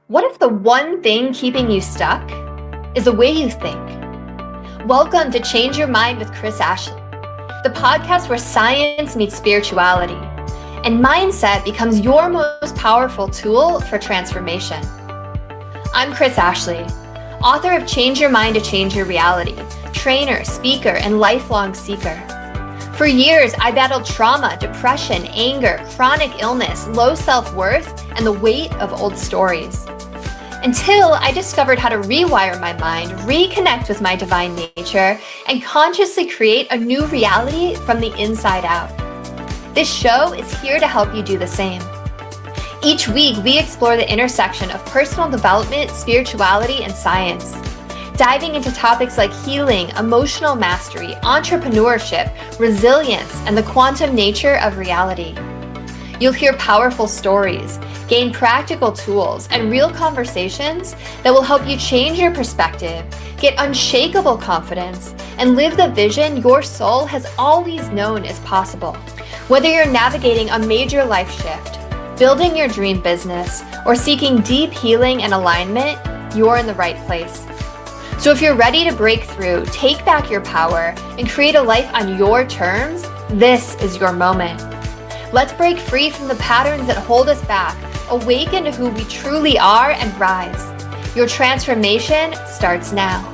What if the one thing keeping you stuck is the way you think? Welcome to Change Your Mind with Chris Ashley, the podcast where science meets spirituality and mindset becomes your most powerful tool for transformation. I'm Chris Ashley, author of Change Your Mind to Change Your Reality, trainer, speaker, and lifelong seeker. For years, I battled trauma, depression, anger, chronic illness, low self-worth, and the weight of old stories. Until I discovered how to rewire my mind, reconnect with my divine nature, and consciously create a new reality from the inside out. This show is here to help you do the same. Each week, we explore the intersection of personal development, spirituality, and science, diving into topics like healing, emotional mastery, entrepreneurship, resilience, and the quantum nature of reality. You'll hear powerful stories, gain practical tools, and real conversations that will help you change your perspective, get unshakable confidence, and live the vision your soul has always known is possible. Whether you're navigating a major life shift, building your dream business, or seeking deep healing and alignment, you're in the right place. So if you're ready to break through, take back your power, and create a life on your terms, this is your moment. Let's break free from the patterns that hold us back, awaken to who we truly are, and rise. Your transformation starts now.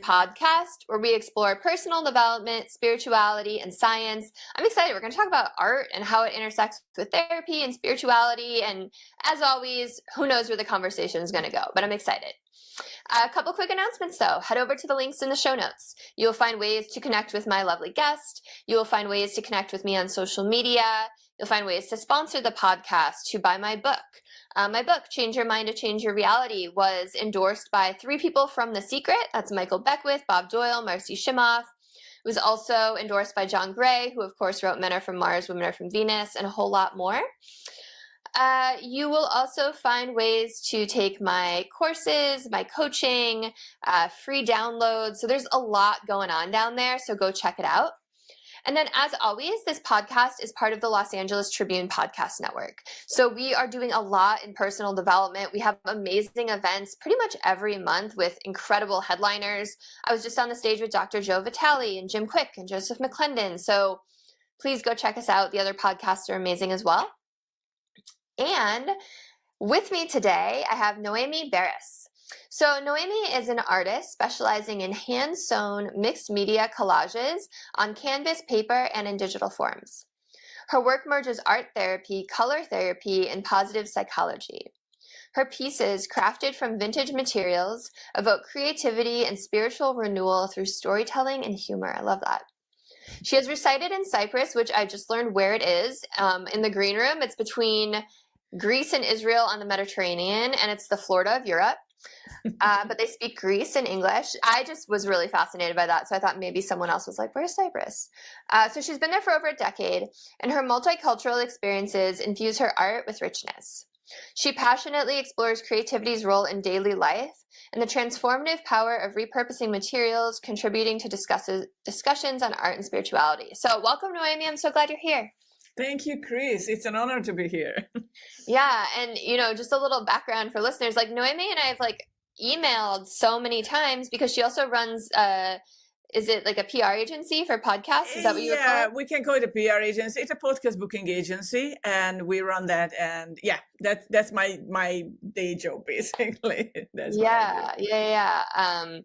Podcast where we explore personal development, spirituality, and science. I'm excited. We're going to talk about art and how it intersects with therapy and spirituality. And as always, who knows where the conversation is going to go, but I'm excited. A couple quick announcements though. Head over to the links in the show notes. You'll find ways to connect with my lovely guest. You will find ways to connect with me on social media. You'll find ways to sponsor the podcast, to buy my book. My book, Change Your Mind to Change Your Reality, was endorsed by 3 people from The Secret. That's Michael Beckwith, Bob Doyle, Marcy Shimoff. It was also endorsed by John Gray, who of course wrote Men Are From Mars, Women Are From Venus, and a whole lot more. You will also find ways to take my courses, my coaching, free downloads. So there's a lot going on down there, so go check it out. And then as always, this podcast is part of the Los Angeles Tribune Podcast Network. So we are doing a lot in personal development. We have amazing events pretty much every month with incredible headliners. I was just on the stage with Dr. Joe Vitale and Jim Quick and Joseph McClendon. So please go check us out. The other podcasts are amazing as well. And with me today, I have Noemi Beres. So Noemi is an artist specializing in hand-sewn mixed media collages on canvas, paper, and in digital forms. Her work merges art therapy, color therapy, and positive psychology. Her pieces, crafted from vintage materials, evoke creativity and spiritual renewal through storytelling and humor. I love that. She has resided in Cyprus, which I just learned where it is, in the green room. It's between Greece and Israel on the Mediterranean, and it's the Florida of Europe. But they speak Greece and English. I just was really fascinated by that, so I thought maybe someone else was like, where's Cyprus? So she's been there for over a decade, and her multicultural experiences infuse her art with richness. She passionately explores creativity's role in daily life and the transformative power of repurposing materials, contributing to discussions on art and spirituality. So welcome, Noemi. I'm so glad you're here. Thank you, Chris. It's an honor to be here. Yeah, and just a little background for listeners, like Noemi and I have emailed so many times because she also runs is it like a PR agency for podcasts? Is that what you would call it? Yeah, we can call it a PR agency. It's a podcast booking agency, and we run that. And yeah, that's my day job basically. That's Yeah.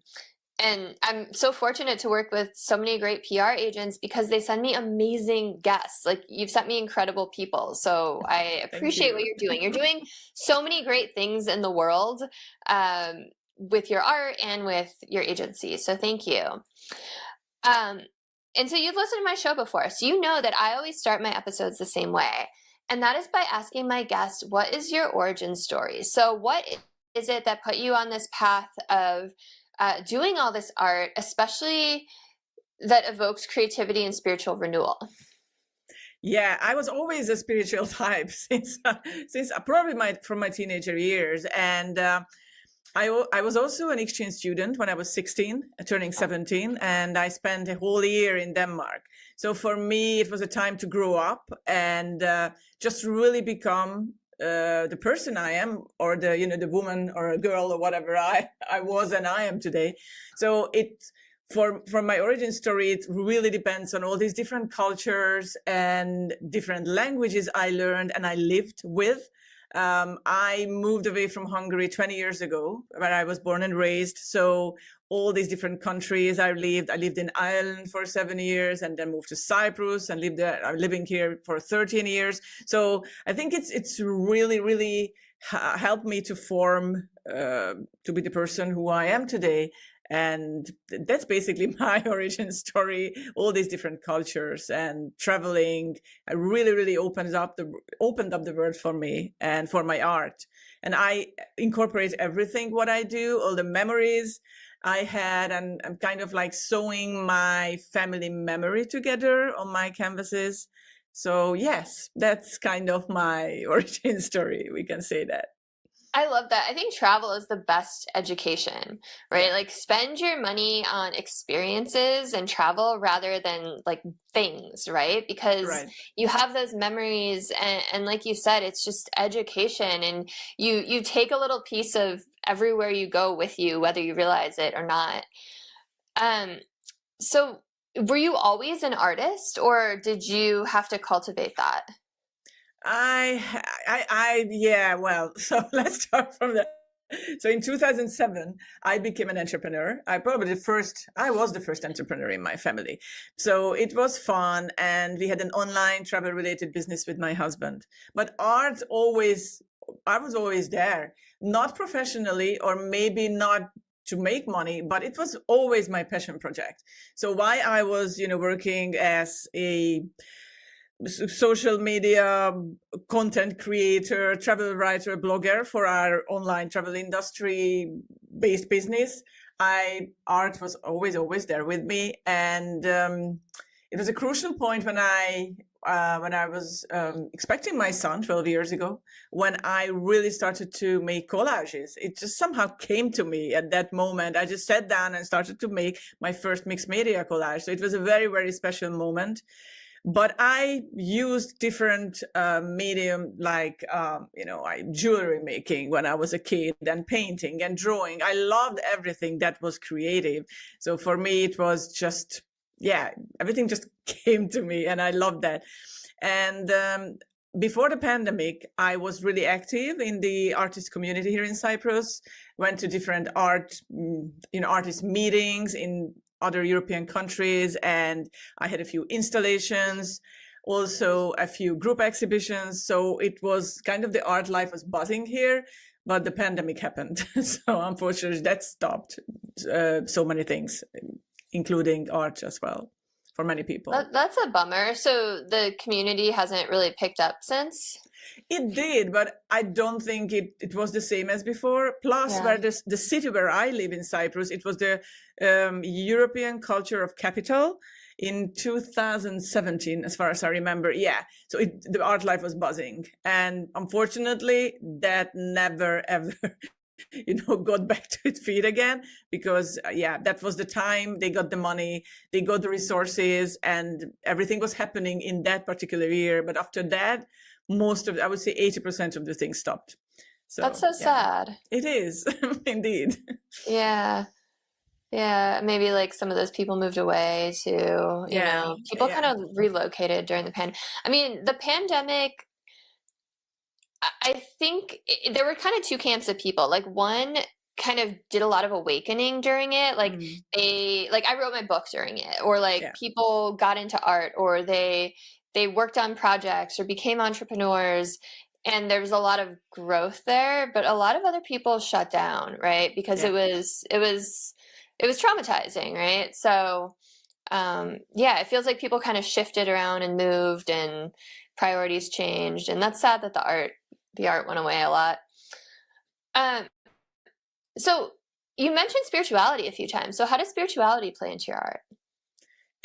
And I'm so fortunate to work with so many great PR agents because they send me amazing guests. Like you've sent me incredible people. So I appreciate what you're doing. You're doing so many great things in the world with your art and with your agency. So thank you. And so you've listened to my show before. So you know that I always start my episodes the same way. And that is by asking my guest, what is your origin story? So what is it that put you on this path of doing all this art, especially that evokes creativity and spiritual renewal? Yeah, I was always a spiritual type since probably from my teenager years, and I was also an exchange student when I was 16, turning 17, and I spent a whole year in Denmark. So for me, it was a time to grow up and just really become the person I am, or the woman or a girl or whatever I was and I am today. So from my origin story, it really depends on all these different cultures and different languages I learned and I lived with. I moved away from Hungary 20 years ago, where I was born and raised. So all these different countries I lived in Ireland for 7 years and then moved to Cyprus and lived there. I'm living here for 13 years. So I think it's really, really helped me to form, to be the person who I am today. And that's basically my origin story, all these different cultures and traveling. I really, really opened up the world for me and for my art. And I incorporate everything, what I do, all the memories I had, and I'm kind of like sewing my family memory together on my canvases. So yes, that's kind of my origin story. We can say that. I love that. I think travel is the best education, right? Like spend your money on experiences and travel rather than like things, right? Because Right. you have those memories and like you said, it's just education, and you take a little piece of everywhere you go with you, whether you realize it or not. So were you always an artist, or did you have to cultivate that? Yeah, well, so let's start from the. So in 2007, I became an entrepreneur. I was the first entrepreneur in my family. So it was fun. And we had an online travel related business with my husband. But I was always there, not professionally or maybe not to make money, but it was always my passion project. So while I was, working as a social media content creator, travel writer, blogger for our online travel industry based business, art was always there with me. And it was a crucial point when I was expecting my son 12 years ago, when I really started to make collages. It just somehow came to me at that moment. I just sat down and started to make my first mixed media collage. So it was a very, very special moment. But I used different medium, like jewelry making when I was a kid, and painting and drawing. I loved everything that was creative. So for me, it was just, everything just came to me, and I loved that. And before the pandemic, I was really active in the artist community here in Cyprus. Went to different artist meetings in other European countries, and I had a few installations, also a few group exhibitions. So it was kind of, the art life was buzzing here, but the pandemic happened. So unfortunately that stopped so many things, including art as well, for many people. That's a bummer. So the community hasn't really picked up since? It did, but I don't think it was the same as before. Plus, where the city where I live in Cyprus, it was the European Culture of Capital in 2017, as far as I remember. Yeah, so the art life was buzzing, and unfortunately, that never ever, got back to its feet again, because that was the time they got the money, they got the resources, and everything was happening in that particular year. But after that, I would say 80% of the things stopped. So that's so sad. It is indeed. Yeah. Maybe like some of those people moved away too. People kind of relocated during the pandemic. I mean, the pandemic, I think there were kind of two camps of people. Like one kind of did a lot of awakening during it. Like I wrote my book during it, or people got into art, or they worked on projects or became entrepreneurs, and there was a lot of growth there. But a lot of other people shut down, right? Because it was traumatizing, right? So it feels like people kind of shifted around and moved, and priorities changed, and that's sad that the art went away a lot. So you mentioned spirituality a few times. So how does spirituality play into your art?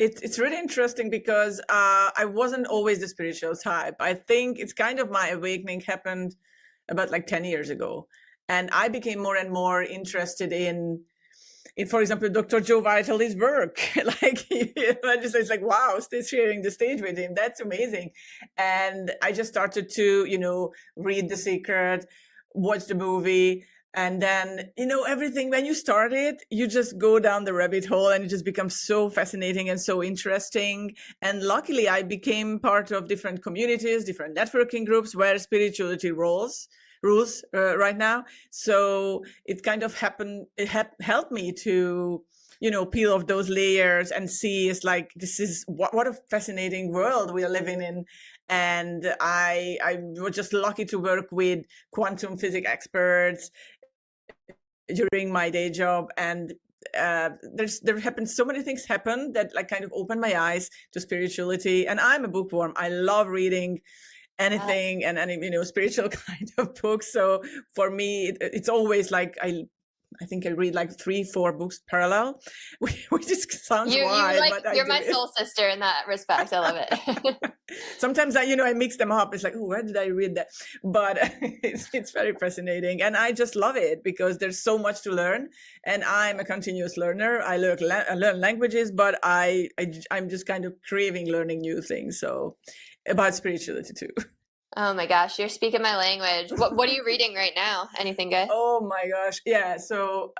It's really interesting, because I wasn't always the spiritual type. I think it's kind of, my awakening happened about like 10 years ago. And I became more and more interested in, for example, Dr. Joe Vitale's work. Like, it's like, wow, still sharing the stage with him. That's amazing. And I just started to, read The Secret, watch the movie. And then, everything, when you start it, you just go down the rabbit hole and it just becomes so fascinating and so interesting. And luckily, I became part of different communities, different networking groups where spirituality rules right now. So it kind of happened. It helped me to, peel off those layers and see it's like, this is what a fascinating world we are living in. And I was just lucky to work with quantum physics experts during my day job. And there happened so many things happen that like kind of opened my eyes to spirituality. And I'm a bookworm. I love reading anything and any spiritual kind of books. So for me, it's always like I think I read like 3-4 books parallel, which just sounds wild. You're my soul sister in that respect. I love it. Sometimes I mix them up. It's like, oh, where did I read that? But it's very fascinating, and I just love it because there's so much to learn. And I'm a continuous learner. I learn languages, but I'm just kind of craving learning new things. So about spirituality too. Oh my gosh, you're speaking my language. What are you reading right now? Anything good? Oh my gosh. Yeah. So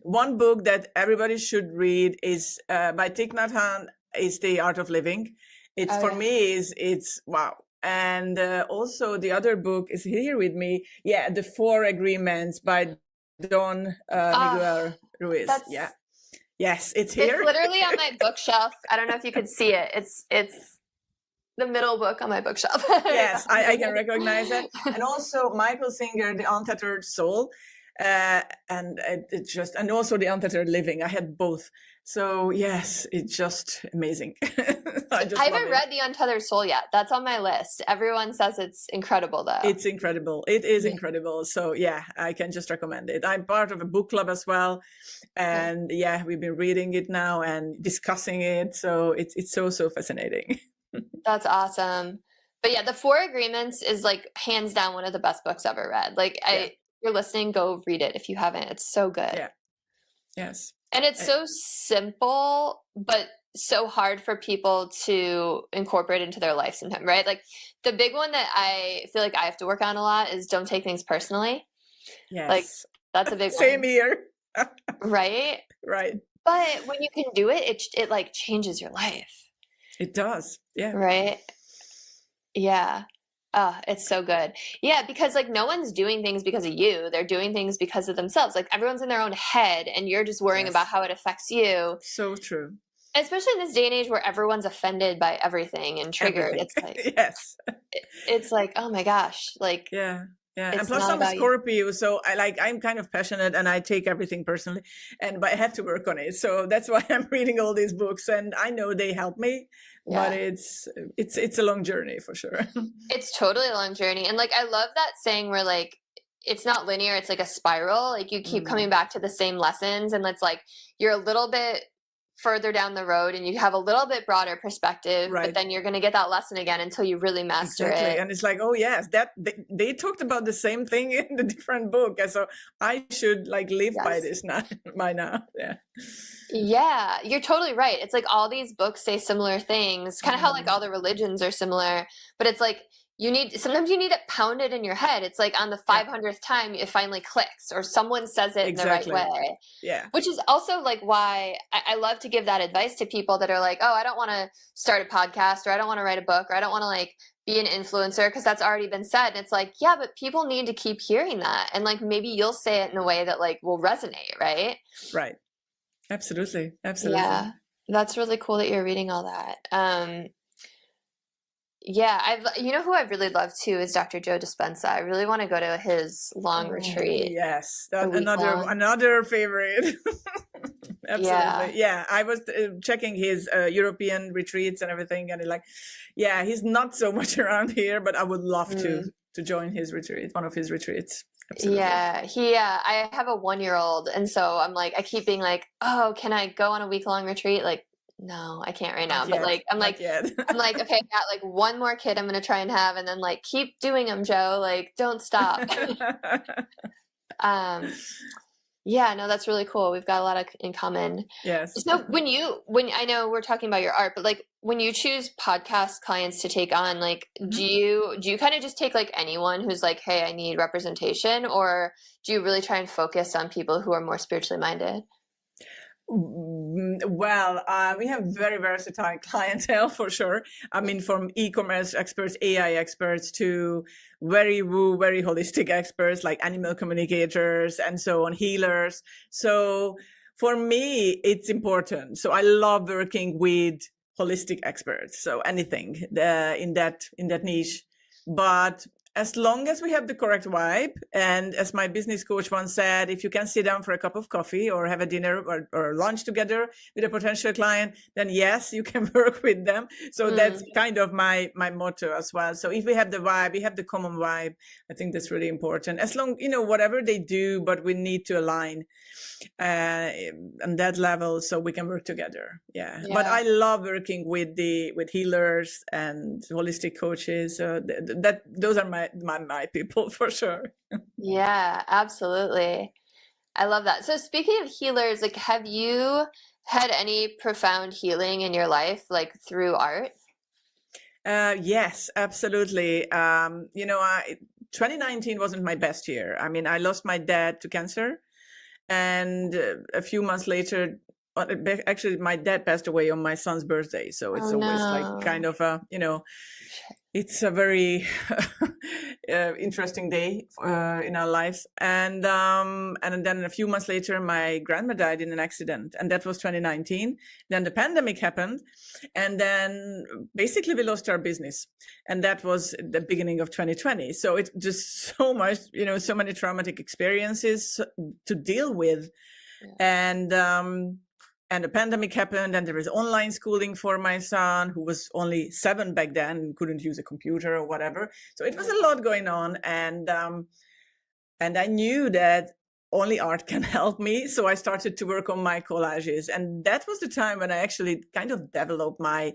one book that everybody should read is by Thich Nhat Hanh, is The Art of Living. It's for me it's wow. And also the other book is here with me. Yeah, The 4 Agreements by Don Miguel Ruiz. Yeah. Yes, it's here. It's literally on my bookshelf. I don't know if you could see it. It's the middle book on my bookshelf. Yes, I can recognize it. And also Michael Singer, The Untethered Soul, and also The Untethered Living. I had both. So yes, it's just amazing. I haven't read The Untethered Soul yet. That's on my list. Everyone says it's incredible though. It's incredible. It is incredible. So yeah, I can just recommend it. I'm part of a book club as well. And yeah, we've been reading it now and discussing it. So it's so fascinating. That's awesome. But yeah, The 4 Agreements is like hands down one of the best books ever read. Like if you're listening, go read it if you haven't. It's so good. Yeah. Yes. And it's so simple, but so hard for people to incorporate into their life sometimes, right? Like the big one that I feel like I have to work on a lot is don't take things personally. Yes. Like that's a big one. Same here. Right? Right. But when you can do it, it like changes your life. It does. Yeah. Right. Yeah. It's so good. Yeah. Because like no one's doing things because of you. They're doing things because of themselves. Like everyone's in their own head and you're just worrying about how it affects you. So true. Especially in this day and age where everyone's offended by everything and triggered. Everything. It's like, yes. It's like, oh my gosh. Like, yeah. And plus I'm a Scorpio, so I'm kind of passionate and I take everything personally, but I have to work on it. So that's why I'm reading all these books, and I know they help me, but it's a long journey for sure. It's totally a long journey. And like, I love that saying where like, it's not linear. It's like a spiral. Like you keep coming back to the same lessons, and it's like, you're a little bit further down the road and you have a little bit broader perspective, but then you're going to get that lesson again until you really master it. And it's like, oh yes, that they talked about the same thing in the different book. And so I should like live by this by now. Yeah. Yeah, you're totally right. It's like all these books say similar things, kind of how like all the religions are similar, but it's like sometimes you need it pounded in your head. It's like on the 500th time, it finally clicks or someone says it in the right way. Yeah. Which is also like why I love to give that advice to people that are like, oh, I don't want to start a podcast, or I don't want to write a book, or I don't want to like be an influencer, because that's already been said. And it's like, yeah, but people need to keep hearing that. And like, maybe you'll say it in a way that like will resonate. Right. Right. Absolutely. Yeah. That's really cool that you're reading all that. Yeah, you know who I really love too is Dr. Joe Dispenza. I really want to go to his long retreat. Yes, another favorite. Absolutely. Yeah, I was checking his European retreats and everything, and he's not so much around here, but I would love to join his retreat, one of his retreats. Absolutely. Yeah, I have a 1-year-old, and so I'm like, I keep being like, oh, can I go on a week-long retreat? Like, no, I can't right now. But like, I'm like, okay, I got like one more kid I'm going to try and have, and then like, keep doing them, Joe. Like, don't stop. Yeah, no, that's really cool. We've got a lot in common. Yes. So when I know we're talking about your art, but like when you choose podcast clients to take on, like do you kind of just take like anyone who's like, hey, I need representation, or do you really try and focus on people who are more spiritually minded? Well, we have very versatile clientele for sure. I mean, from e-commerce experts, AI experts, to very woo, very holistic experts like animal communicators and so on, healers. So for me, it's important. So I love working with holistic experts. So anything in that niche, but as long as we have the correct vibe, and as my business coach once said, if you can sit down for a cup of coffee or have a dinner or lunch together with a potential client, then yes, you can work with them. So that's kind of my motto as well. So if we have the vibe, we have the common vibe, I think that's really important. As long, whatever they do, but we need to align on that level so we can work together. Yeah. But I love working with healers and holistic coaches. So those are my people for sure. Yeah, absolutely. I love that. So speaking of healers, like have you had any profound healing in your life, like through art? Yes, absolutely. 2019 wasn't my best year. I mean, I lost my dad to cancer, and a few months later, actually, my dad passed away on my son's birthday. So it's always like kind of it's a very interesting day in our lives. And then a few months later, my grandma died in an accident, and that was 2019. Then the pandemic happened, and then basically we lost our business, and that was the beginning of 2020. So it's just so much, so many traumatic experiences to deal with, and the pandemic happened, and there was online schooling for my son, who was only 7 back then and couldn't use a computer or whatever. So it was a lot going on. And I knew that only art can help me. So I started to work on my collages. And that was the time when I actually kind of developed my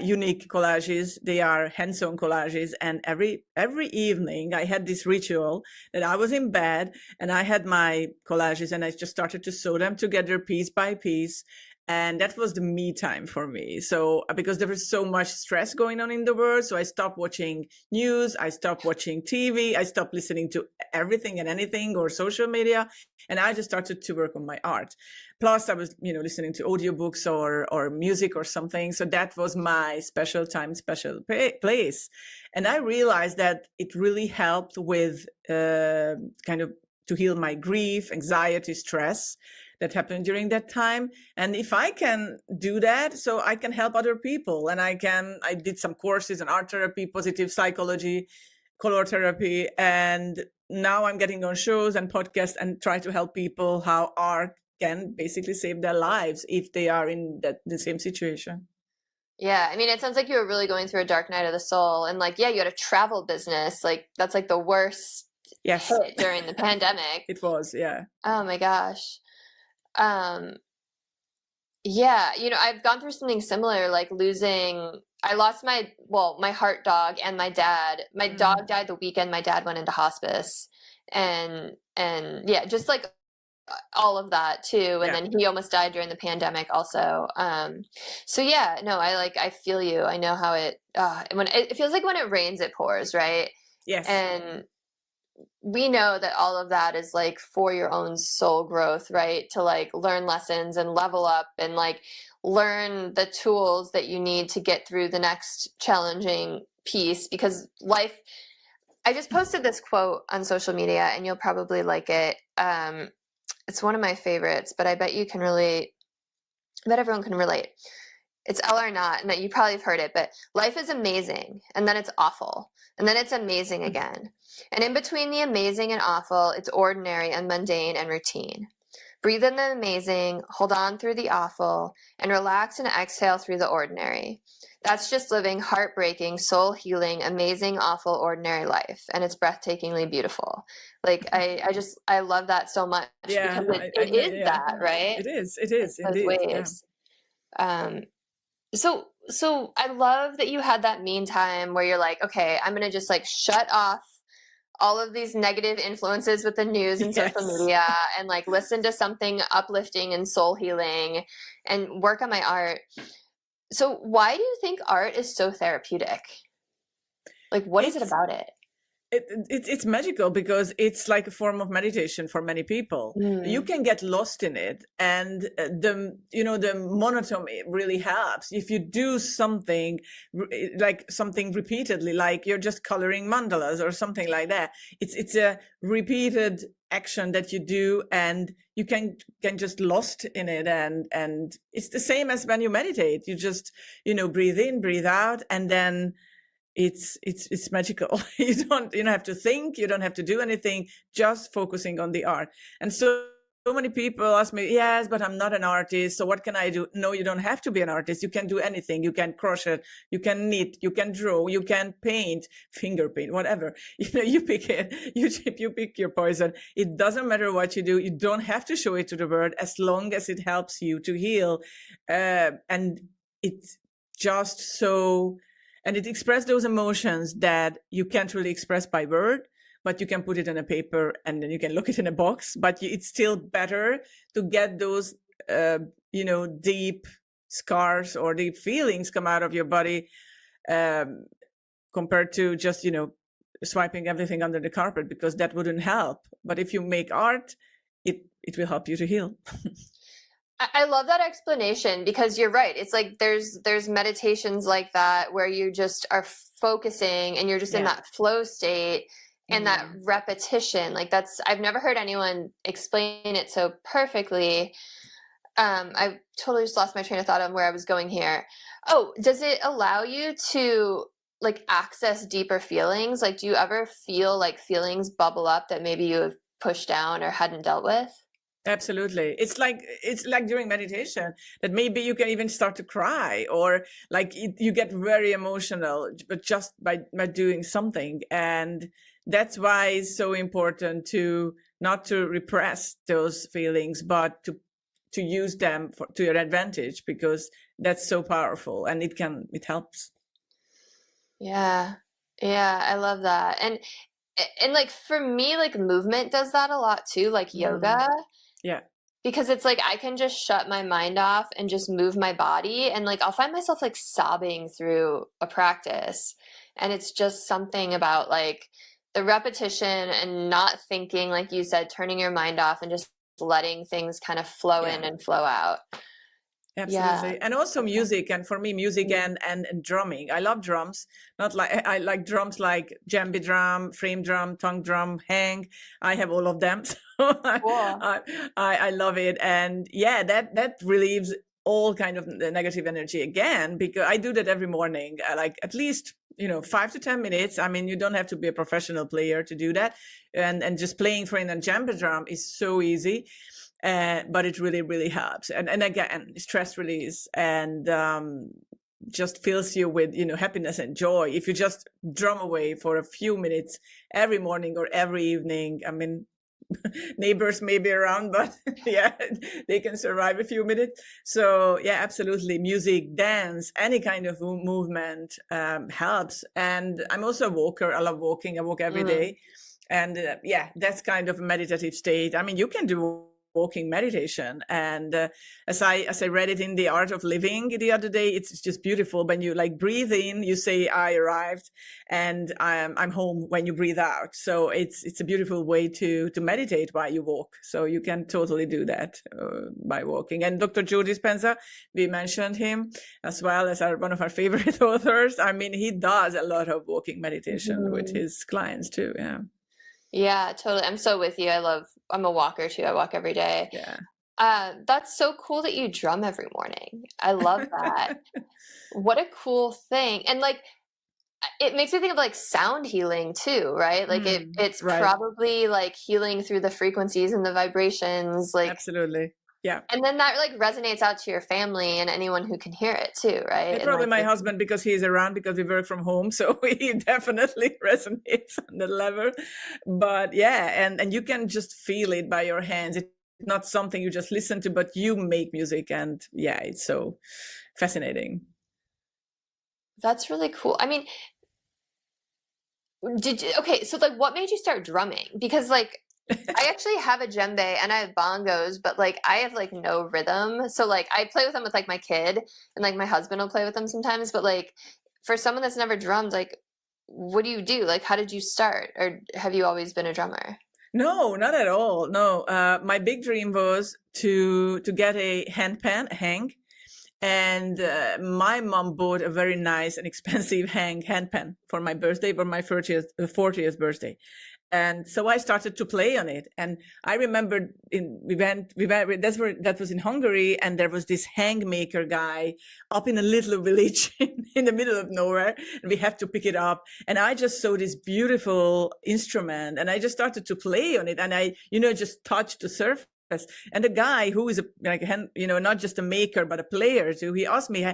unique collages. They are hand-sewn collages. And every evening I had this ritual that I was in bed and I had my collages and I just started to sew them together piece by piece. And that was the me time for me. So because there was so much stress going on in the world, so I stopped watching news, I stopped watching TV, I stopped listening to everything and anything or social media, and I just started to work on my art. Plus I was, listening to audiobooks or music or something. So that was my special time, special place. And I realized that it really helped with kind of to heal my grief, anxiety, stress that happened during that time. And if I can do that, so I can help other people. And I did some courses in art therapy, positive psychology, color therapy. And now I'm getting on shows and podcasts and try to help people how art can basically save their lives if they are in the same situation. Yeah, I mean, it sounds like you were really going through a dark night of the soul. And like, yeah, you had a travel business. Like that's like the worst hit during the pandemic. It was, yeah. Oh my gosh. Yeah, I've gone through something similar, like I lost my heart dog and my dad. My dog died the weekend my dad went into hospice, and yeah, just like all of that too. And then he almost died during the pandemic also. So yeah, no, I feel you. I know how it feels like when it rains, it pours, right? Yes. And we know that all of that is like for your own soul growth, right? To like learn lessons and level up and like learn the tools that you need to get through the next challenging piece, because life, I just posted this quote on social media and you'll probably like it. It's one of my favorites, but I bet you can relate. I bet everyone can relate. It's L or not, and that you probably have heard it, but life is amazing, and then it's awful, and then it's amazing again. And in between the amazing and awful, it's ordinary and mundane and routine. Breathe in the amazing, hold on through the awful, and relax and exhale through the ordinary. That's just living heartbreaking, soul healing, amazing, awful, ordinary life. And it's breathtakingly beautiful. Like I love that so much. Yeah, because it is that, right? It is indeed. Waves. Yeah. So I love that you had that meantime where you're like, okay, I'm going to just like shut off all of these negative influences with the news and social Yes. media, and like listen to something uplifting and soul healing and work on my art. So why do you think art is so therapeutic? Like, what is it It's about it? it's magical because it's like a form of meditation for many people. You Mm. can get lost in it, and the monotony really helps. If you do something like something repeatedly, like you're just coloring mandalas or something like that, it's a repeated action that you do, and you can just lost in it, and it's the same as when you meditate. You just breathe in, breathe out, and then it's magical. You don't have to think, you don't have to do anything, just focusing on the art. And so many people ask me, yes, but I'm not an artist, so what can I do? No, you don't have to be an artist. You can do anything. You can crochet, you can knit, you can draw, you can paint, finger paint, whatever. You pick it. You pick your poison. It doesn't matter what you do. You don't have to show it to the world, as long as it helps you to heal. And it's just so, and it expresses those emotions that you can't really express by word, but you can put it in a paper and then you can look it in a box. But it's still better to get those, deep scars or deep feelings come out of your body, compared to just, swiping everything under the carpet, because that wouldn't help. But if you make art, it will help you to heal. I love that explanation, because you're right. It's like there's meditations like that where you just are focusing and you're just in Yeah. that flow state and that repetition. Like I've never heard anyone explain it so perfectly. I totally just lost my train of thought on where I was going here. Oh, does it allow you to like access deeper feelings? Like, do you ever feel like feelings bubble up that maybe you have pushed down or hadn't dealt with? Absolutely. It's like during meditation that maybe you can even start to cry, or like you get very emotional, but just by doing something. And that's why it's so important to not to repress those feelings, but to use them to your advantage, because that's so powerful, and it helps. Yeah. Yeah, I love that. And like for me, like movement does that a lot too, like yoga, Yeah. because it's like I can just shut my mind off and just move my body, and like I'll find myself like sobbing through a practice. And it's just something about like the repetition and not thinking, like you said, turning your mind off and just letting things kind of flow in Yeah. and flow out. Yeah. Absolutely. And also music. And for me, music and drumming. I love drums. Not like I like drums like djembe drum, frame drum, tongue drum, hang. I have all of them. So Cool. I love it. And yeah, that relieves all kind of the negative energy again, because I do that every morning. I like at least 5 to 10 minutes. I mean, you don't have to be a professional player to do that. And just playing for an djembe drum is so easy. But it really, really helps. And again, stress release, and just fills you with, happiness and joy. If you just drum away for a few minutes every morning or every evening, I mean, neighbors may be around, but yeah, they can survive a few minutes. So yeah, absolutely. Music, dance, any kind of movement helps. And I'm also a walker. I love walking. I walk every day. And yeah, that's kind of a meditative state. I mean, you can do walking meditation, and as I read it in The Art of Living the other day, it's just beautiful. When you like breathe in, you say I arrived, and I'm home when you breathe out. So it's a beautiful way to meditate while you walk. So you can totally do that by walking. And Dr. Joe Dispenza, we mentioned him as well as one of our favorite authors. I mean, he does a lot of walking meditation with his clients too. Yeah. Yeah, totally. I'm so with you. I'm a walker too. I walk every day. Yeah. That's so cool that you drum every morning. I love that. What a cool thing. And like, it makes me think of like sound healing too, right? Like it's right. probably like healing through the frequencies and the vibrations, like absolutely. Yeah. And then that like resonates out to your family and anyone who can hear it too, right? And probably like, my husband, because he's around, because we work from home. So he definitely resonates on that level. But yeah, and you can just feel it by your hands. It's not something you just listen to, but you make music. And yeah, it's so fascinating. That's really cool. I mean, Okay, so like what made you start drumming? Because like I actually have a djembe and I have bongos, but like I have like no rhythm. So like I play with them with like my kid and like my husband will play with them sometimes, but like for someone that's never drummed, like what do you do? Like how did you start? Or have you always been a drummer? No, not at all. No, my big dream was to get a hang, and my mom bought a very nice and expensive hand pan for my birthday, for my 40th birthday. And so I started to play on it. And I remember that was in Hungary, and there was this hang maker guy up in a little village in the middle of nowhere, and we have to pick it up. And I just saw this beautiful instrument, and I just started to play on it, and I, just touched the surface. And the guy who is not just a maker but a player too, he asked me,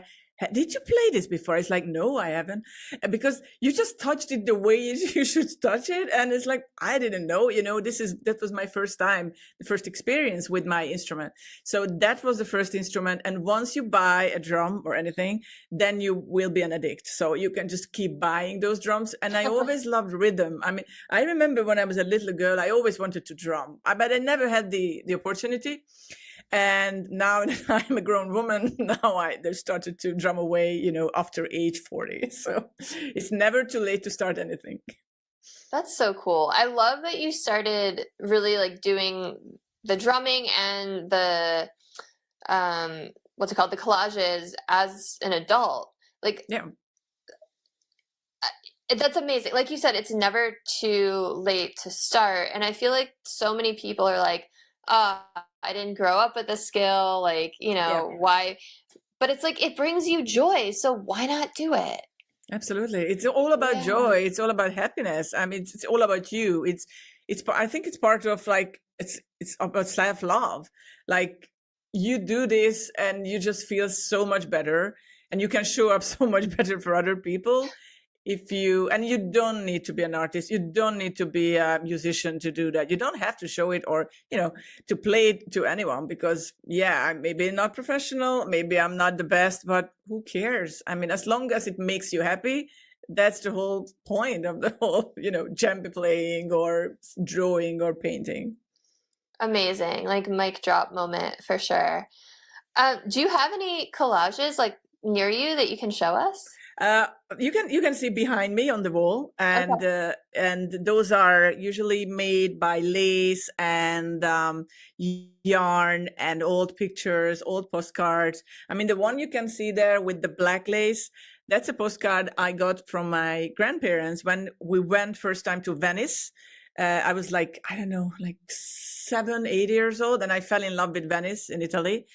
did you play this before? It's like, no, I haven't, because you just touched it the way you should touch it. And it's like, I didn't know, that was my first time, the first experience with my instrument. So that was the first instrument. And once you buy a drum or anything, then you will be an addict. So you can just keep buying those drums. And I always loved rhythm. I mean, I remember when I was a little girl, I always wanted to drum, but I never had the opportunity. And now that I'm a grown woman, now I started to drum away, after age 40. So it's never too late to start anything. That's so cool. I love that you started really like doing the drumming and the what's it called, the collages as an adult. Like, yeah, that's amazing. Like you said, it's never too late to start. And I feel like so many people are like, I didn't grow up with a skill, like, why? But it's like, it brings you joy. So why not do it? Absolutely. It's all about joy. It's all about happiness. I mean, it's all about you. I think it's part of like, it's about self-love. Like you do this and you just feel so much better, and you can show up so much better for other people. And you don't need to be an artist. You don't need to be a musician to do that. You don't have to show it or, to play it to anyone, because I'm maybe not professional. Maybe I'm not the best, but who cares? I mean, as long as it makes you happy, that's the whole point of the whole, djembe playing or drawing or painting. Amazing. Like mic drop moment for sure. Do you have any collages like near you that you can show us? You can see behind me on the wall, and and those are usually made by lace and yarn and old pictures, old postcards. I mean, the one you can see there with the black lace, that's a postcard I got from my grandparents when we went first time to Venice. I was like, I don't know, like 7, 8 years old, and I fell in love with Venice in Italy.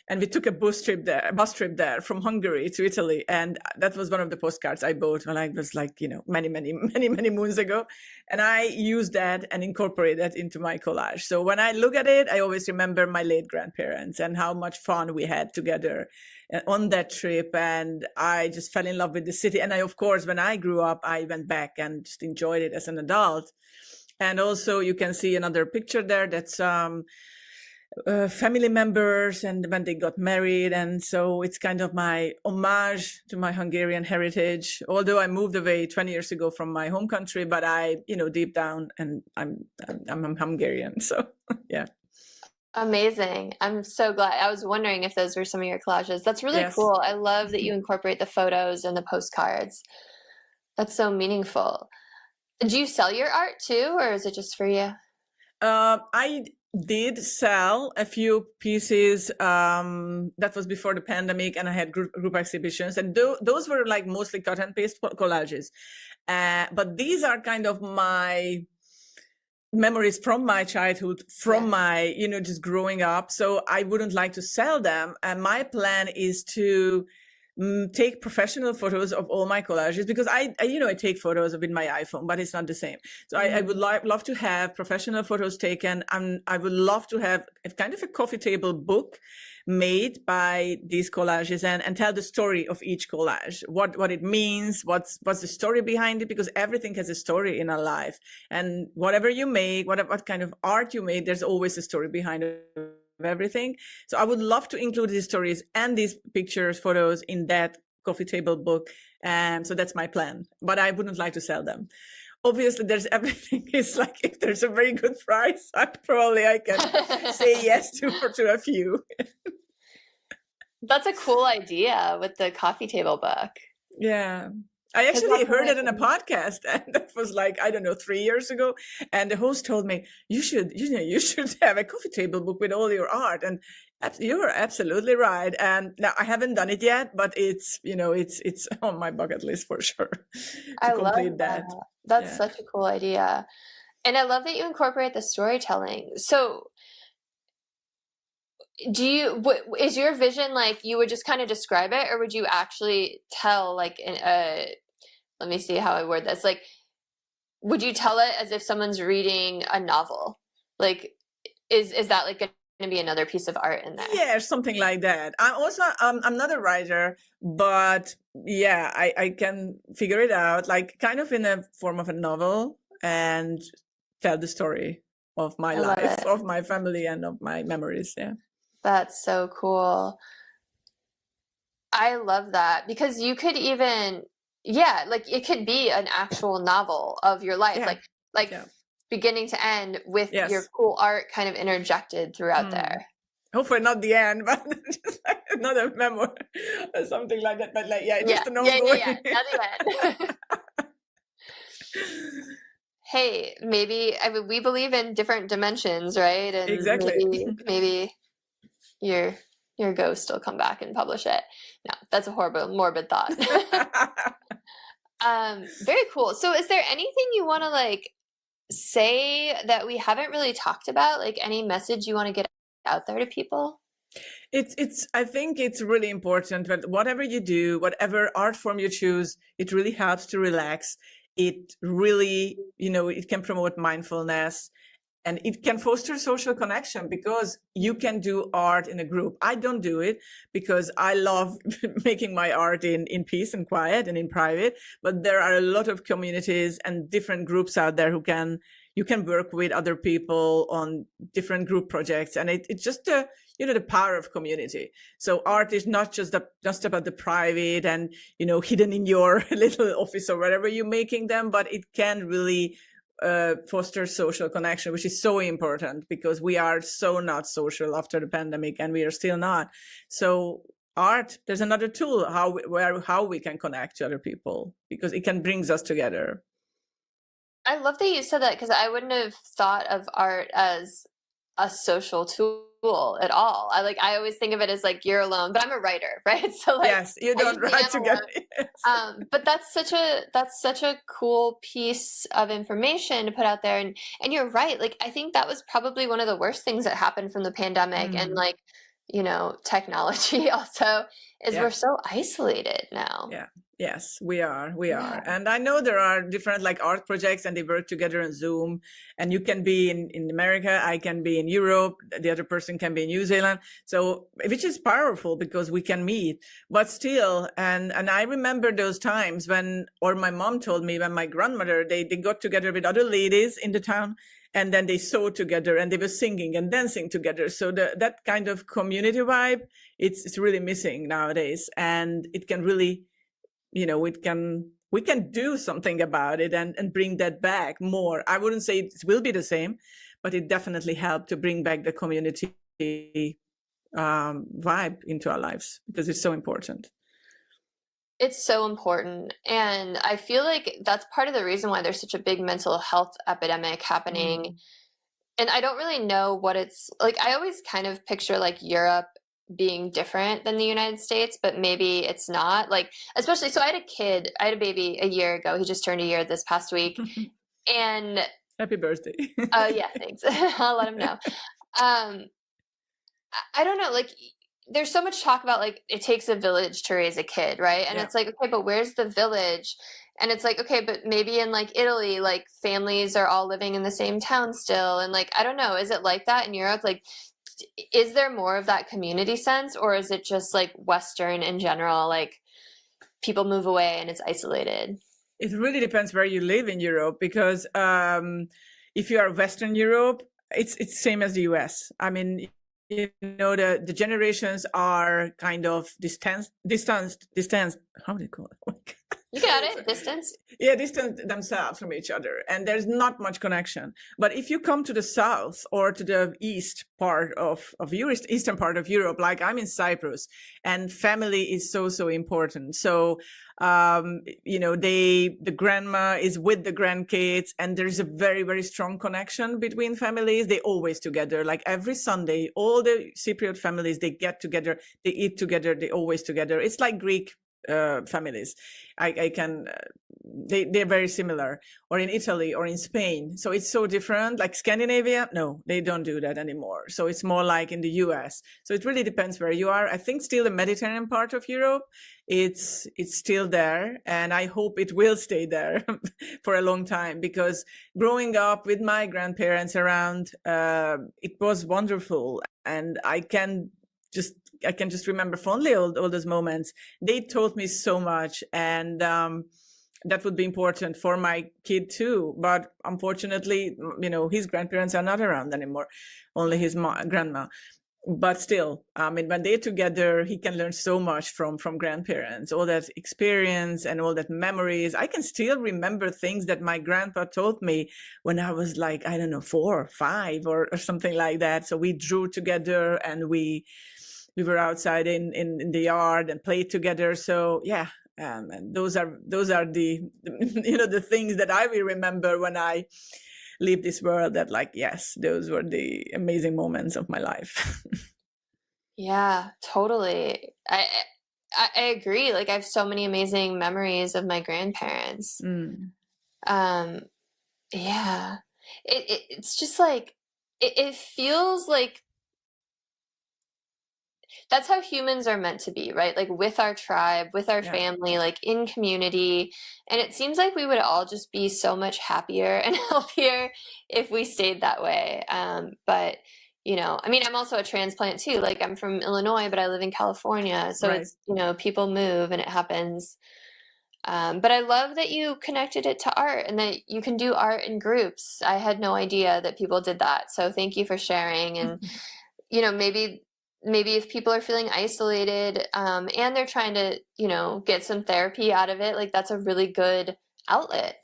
And we took a bus trip there from Hungary to Italy. And that was one of the postcards I bought when I was like, many, many, many, many moons ago. And I used that and incorporated that into my collage. So when I look at it, I always remember my late grandparents and how much fun we had together on that trip. And I just fell in love with the city. And of course, when I grew up, I went back and just enjoyed it as an adult. And also you can see another picture there that's family members and when they got married. And so it's kind of my homage to my Hungarian heritage, although I moved away 20 years ago from my home country, but I, deep down, and I'm Hungarian. So yeah. Amazing. I'm so glad. I was wondering if those were some of your collages. That's really cool. I love that you incorporate the photos and the postcards. That's so meaningful. Do you sell your art too, or is it just for you? I did sell a few pieces. That was before the pandemic, and I had group exhibitions, and those were like mostly cut and paste collages. But these are kind of my memories from my childhood, from my, just growing up. So I wouldn't like to sell them. And my plan is to take professional photos of all my collages, because I take photos with my iPhone, but it's not the same. So I would love to have professional photos taken. I would love to have a kind of a coffee table book made by these collages and tell the story of each collage, what it means, what's the story behind it, because everything has a story in our life. And whatever you make, what kind of art you made, there's always a story behind it. Everything. So I would love to include these stories and these pictures, photos in that coffee table book. And so that's my plan, but I wouldn't like to sell them. obviously there's everything is like, if there's a very good price, I can say yes to a few. That's a cool idea with the coffee table book. Yeah. I actually heard it in a podcast, and that was like, I don't know, 3 years ago. And the host told me, you should have a coffee table book with all your art. And you're absolutely right. And now I haven't done it yet, but it's on my bucket list for sure to complete that. That's such a cool idea. And I love that you incorporate the storytelling. So is your vision like you would just kind of describe it, or would you actually tell like let me see how I word this. Like, would you tell it as if someone's reading a novel? Like, is that like going to be another piece of art in there? Yeah, something like that. I'm also, I'm not a writer, but yeah, I can figure it out, like kind of in a form of a novel, and tell the story of my life, of my family, and of my memories. Yeah. That's so cool. I love that, because you could even, like it could be an actual novel of your life, like beginning to end with your cool art kind of interjected throughout there. Hopefully not the end, but just like another memoir or something like that. But like, just an ongoing. Not the end. Hey, maybe we believe in different dimensions, right? And exactly. Maybe your ghost will come back and publish it. No, that's a horrible, morbid thought. Very cool. So is there anything you want to like say that we haven't really talked about? Like any message you want to get out there to people? I think it's really important that whatever you do, whatever art form you choose, it really helps to relax. It really, it can promote mindfulness. And it can foster social connection, because you can do art in a group. I don't do it because I love making my art in peace and quiet and in private. But there are a lot of communities and different groups out there you can work with other people on different group projects. And it's just the power of community. So art is not just about the private and, hidden in your little office or wherever you're making them, but it can really foster social connection, which is so important, because we are so not social after the pandemic, and we are still not. So art, there's another tool how we can connect to other people, because it can bring us together. I love that you said that, because I wouldn't have thought of art as a social tool at all. I always think of it as like you're alone, but I'm a writer, right? So like, yes, you don't write together. Yes. But that's such a cool piece of information to put out there, and you're right. Like I think that was probably one of the worst things that happened from the pandemic, and like technology also is we're so isolated now. Yeah. Yes, we are. And I know there are different like art projects, and they work together on Zoom, and you can be in America, I can be in Europe, the other person can be in New Zealand. So, which is powerful because we can meet, but still, and I remember those times or my mom told me when my grandmother, they got together with other ladies in the town, and then they sewed together and they were singing and dancing together. So that kind of community vibe, it's really missing nowadays, and it can really, we can do something about it and bring that back more. I wouldn't say it will be the same, but it definitely helped to bring back the community vibe into our lives, because it's so important. It's so important. And I feel like that's part of the reason why there's such a big mental health epidemic happening. And I don't really know what it's like. I always kind of picture like Europe being different than the United States, but maybe it's not. Like, especially, so I had a baby a year ago. He just turned a year this past week. And happy birthday. Oh yeah, thanks. I'll let him know. I don't know, like there's so much talk about like it takes a village to raise a kid, right? And it's like, okay, but where's the village? And it's like, okay, but maybe in like Italy, like families are all living in the same town still. And like, I don't know, is it like that in Europe? Like, is there more of that community sense, or is it just like Western in general, like people move away and it's isolated? It really depends where you live in Europe, because if you are Western Europe, it's same as the US. I mean, the generations are kind of distanced. How do you call it? You got it. Distance. Yeah, distant themselves from each other, and there's not much connection. But if you come to the south or to the east part of Europe, eastern part of Europe, like I'm in Cyprus, and family is so important. So the grandma is with the grandkids, and there's a very strong connection between families. They always together, like every Sunday, all the Cypriot families, they get together, they eat together, they always together. It's like Greek families. They're very similar, or in Italy or in Spain. So it's so different. Like Scandinavia, no, they don't do that anymore. So it's more like in the US. So it really depends where you are. I think still the Mediterranean part of Europe, it's still there, and I hope it will stay there for a long time, because growing up with my grandparents around, it was wonderful, and I can just remember fondly all those moments. They taught me so much, and that would be important for my kid too. But unfortunately, his grandparents are not around anymore, only his grandma. But still, when they're together, he can learn so much from grandparents, all that experience and all that memories. I can still remember things that my grandpa taught me when I was like, I don't know, 4 or 5 or something like that. So we drew together, and we were outside in the yard and played together. So yeah, and those are the the things that I will remember when I leave this world. That, like, yes, those were the amazing moments of my life. Yeah, totally. I agree. Like, I have so many amazing memories of my grandparents. Yeah, it's just like it feels like that's how humans are meant to be, right? Like with our tribe, with our family, like in community. And it seems like we would all just be so much happier and healthier if we stayed that way. But I'm also a transplant too. Like, I'm from Illinois, but I live in California. So it's, people move and it happens. But I love that you connected it to art and that you can do art in groups. I had no idea that people did that. So thank you for sharing. And, maybe if people are feeling isolated, and they're trying to, get some therapy out of it, like, that's a really good outlet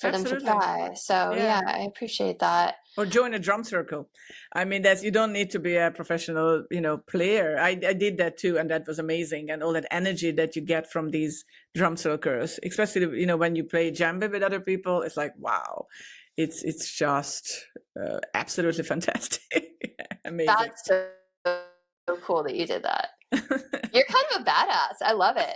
for them to try. So yeah, I appreciate that. Or join a drum circle. I mean, you don't need to be a professional, player. I did that too, and that was amazing. And all that energy that you get from these drum circles, especially, when you play djembe with other people, it's like, wow, it's just absolutely fantastic. Amazing. That's so cool that you did that. You're kind of a badass. I love it.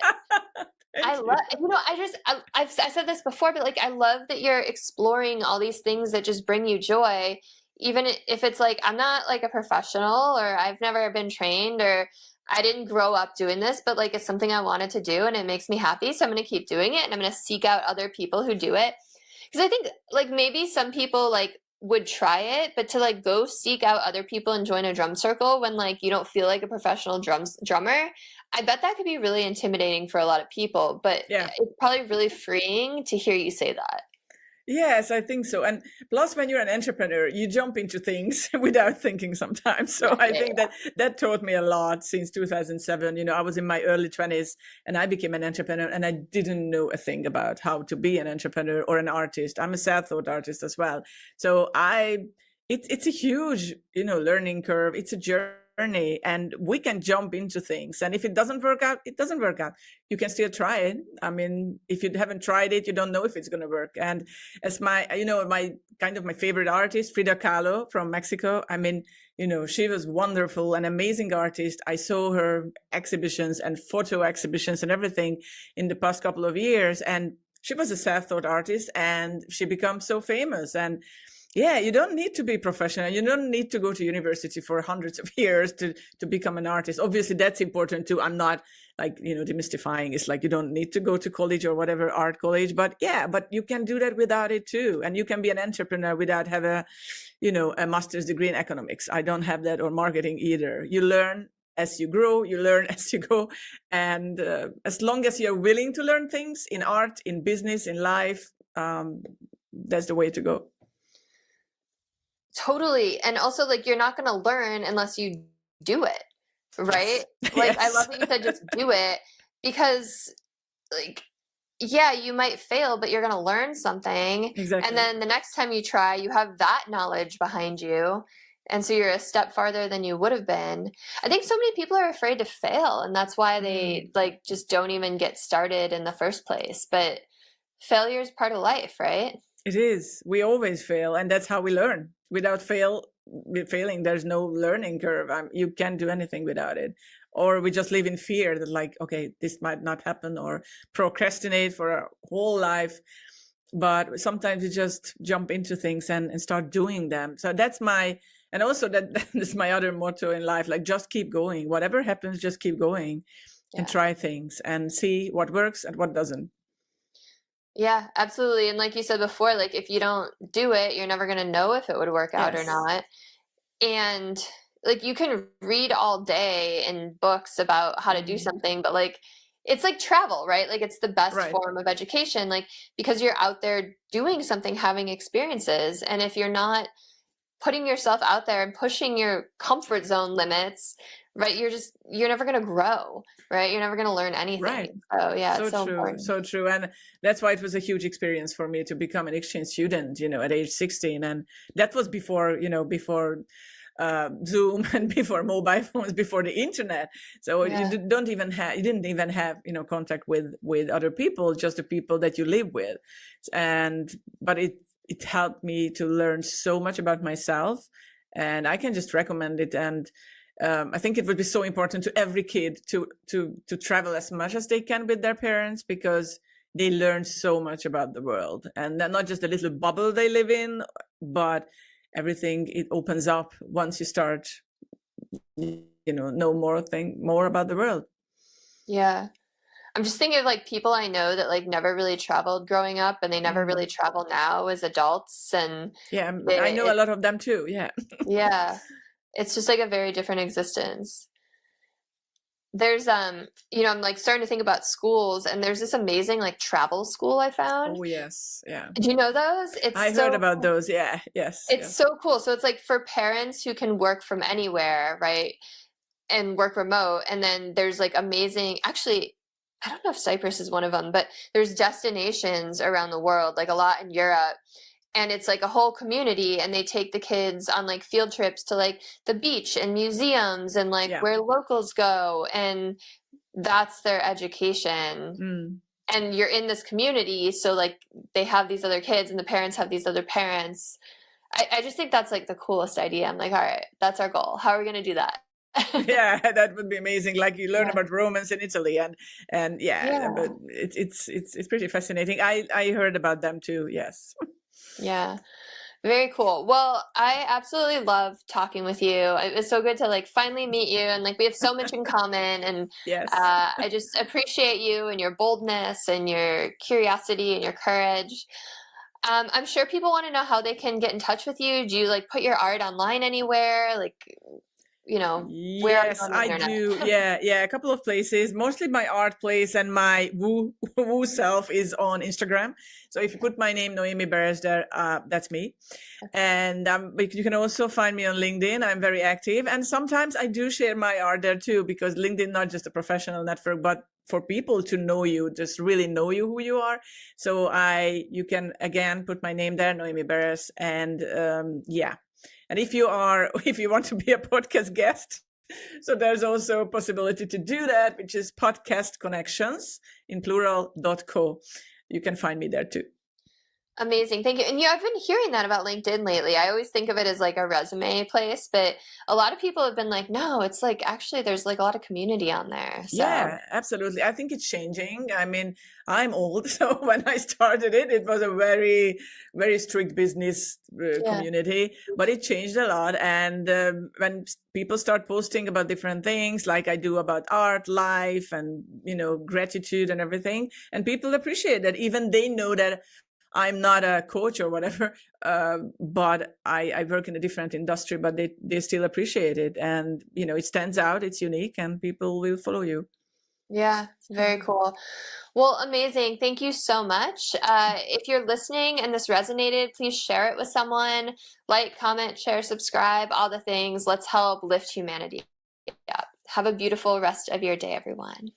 I've said this before, but like, I love that you're exploring all these things that just bring you joy, even if it's like, I'm not like a professional, or I've never been trained, or I didn't grow up doing this, but like, it's something I wanted to do and it makes me happy. So I'm going to keep doing it, and I'm going to seek out other people who do it. Because I think like maybe some people like would try it, but to like go seek out other people and join a drum circle when like you don't feel like a professional drummer, I bet that could be really intimidating for a lot of people, but it's probably really freeing to hear you say that. Yes, I think so. And plus, when you're an entrepreneur, you jump into things without thinking sometimes. So I think that taught me a lot since 2007. I was in my early 20s and I became an entrepreneur, and I didn't know a thing about how to be an entrepreneur or an artist. I'm a self-taught artist as well. So it's a huge, learning curve. It's a journey, and we can jump into things, and if it doesn't work out, it doesn't work out. You can still try it. I mean, if you haven't tried it, you don't know if it's going to work. And as my favorite artist, Frida Kahlo from Mexico, I mean, she was wonderful, an amazing artist. I saw her exhibitions and photo exhibitions and everything in the past couple of years, and she was a self-taught artist, and she became so famous. And yeah, you don't need to be professional. You don't need to go to university for hundreds of years to become an artist. Obviously, that's important too. I'm not like, demystifying. It's like you don't need to go to college or whatever, art college. But yeah, but you can do that without it too. And you can be an entrepreneur without have a master's degree in economics. I don't have that, or marketing either. You learn as you grow, you learn as you go. And as long as you're willing to learn things in art, in business, in life, that's the way to go. Totally. And also, like, you're not going to learn unless you do it, right? Like, I love that you said just do it, because like yeah, you might fail, but you're going to learn something. And Exactly. then the next time you try, you have that knowledge behind you. And so you're a step farther than you would have been. I think so many people are afraid to fail, and that's why they like just don't even get started in the first place. But failure is part of life, right? It is. We always fail, and that's how we learn. Without failing, there's no learning curve. You can't do anything without it. Or we just live in fear that, like, okay, this might not happen, or procrastinate for our whole life. But sometimes you just jump into things and start doing them. So that's and also that's my other motto in life, like just keep going. Whatever happens, just keep going and try things and see what works and what doesn't. Yeah, absolutely. And like you said before, like if you don't do it, you're never going to know if it would work out or not. And like you can read all day in books about how to do something, but like it's like travel, right? Like it's the best form of education, like because you're out there doing something, having experiences. And if you're not putting yourself out there and pushing your comfort zone limits, right, you're never going to grow, right? You're never going to learn anything. Right. So yeah, so it's so true, important. so true. And that's why it was a huge experience for me to become an exchange student, at age 16. And that was before, before Zoom and before mobile phones, before the internet. So you didn't even have, contact with other people, just the people that you live with. But it helped me to learn so much about myself, and I can just recommend it. And I think it would be so important to every kid to travel as much as they can with their parents, because they learn so much about the world, and not just the little bubble they live in, but everything it opens up once you start, know more about the world. Yeah. I'm just thinking of like people I know that like never really traveled growing up, and they never really travel now as adults. And I know a lot of them too. Yeah. Yeah. It's just like a very different existence. There's I'm like starting to think about schools, and there's this amazing like travel school I found. Oh yes. Yeah. Do you know those? I heard about those. Yeah. Yes. It's so cool. So it's like for parents who can work from anywhere, right? And work remote. And then there's like amazing, actually, I don't know if Cyprus is one of them, but there's destinations around the world, like a lot in Europe. And it's like a whole community, and they take the kids on like field trips to like the beach and museums and like where locals go. And that's their education. And you're in this community. So like they have these other kids, and the parents have these other parents. I just think that's like the coolest idea. I'm like, all right, that's our goal. How are we going to do that? Yeah, that would be amazing. Like you learn about Romans in Italy, and but it's pretty fascinating. I heard about them too. Yes. Yeah. Very cool. Well, I absolutely love talking with you. It was so good to like finally meet you, and like we have so much in common. And I just appreciate you and your boldness and your curiosity and your courage. I'm sure people want to know how they can get in touch with you. Do you like put your art online anywhere? Like, where yes, I do. A couple of places. Mostly my art place, and my woo self is on Instagram. So if you put my name, Noemi Beres, there, that's me. And you can also find me on LinkedIn. I'm very active, and sometimes I do share my art there too, because LinkedIn not just a professional network, but for people to know you, just really know you, who you are. So you can again put my name there, Noemi Beres, and And if you want to be a podcast guest, so there's also a possibility to do that, which is podcast connections in plural.co. You can find me there too. Amazing. Thank you. And I've been hearing that about LinkedIn lately. I always think of it as like a resume place, but a lot of people have been like, no, it's like actually there's like a lot of community on there. So. Yeah, absolutely. I think it's changing. I mean, I'm old, so when I started it was a very, very strict business community, but it changed a lot. And when people start posting about different things, like I do about art, life, and, gratitude and everything, and people appreciate that. Even they know that I'm not a coach or whatever, but I work in a different industry, but they still appreciate it. And, it stands out, it's unique, and people will follow you. Yeah, very cool. Well, amazing. Thank you so much. If you're listening and this resonated, please share it with someone. Like, comment, share, subscribe, all the things. Let's help lift humanity up. Have a beautiful rest of your day, everyone.